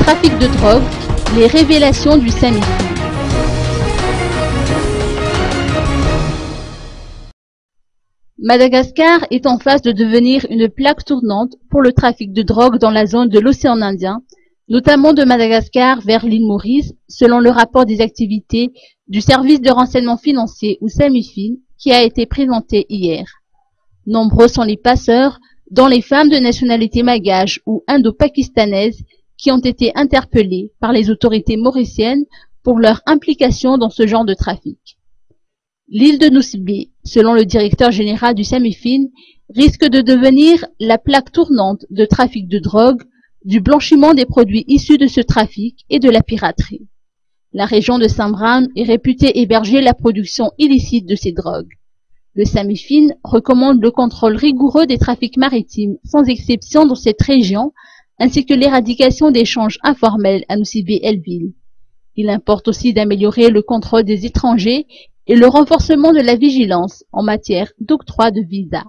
Trafic de drogue, les révélations du SAMIFIN. Madagascar est en phase de devenir une plaque tournante pour le trafic de drogue dans la zone de l'océan Indien, notamment de Madagascar vers l'île Maurice, selon le rapport des activités du service de renseignement financier ou SAMIFIN qui a été présenté hier. Nombreux sont les passeurs, dont les femmes de nationalité malgache ou indo-pakistanaise, qui ont été interpellés par les autorités mauriciennes pour leur implication dans ce genre de trafic. L'île de Nosy-Be, selon le directeur général du SAMIFIN, risque de devenir la plaque tournante de trafic de drogue, du blanchiment des produits issus de ce trafic et de la piraterie. La région de Saint-Brown est réputée héberger la production illicite de ces drogues. Le SAMIFIN recommande le contrôle rigoureux des trafics maritimes sans exception dans cette région, ainsi que l'éradication d'échanges informels à Nosy-Be-Elville. Il importe aussi d'améliorer le contrôle des étrangers et le renforcement de la vigilance en matière d'octroi de visa.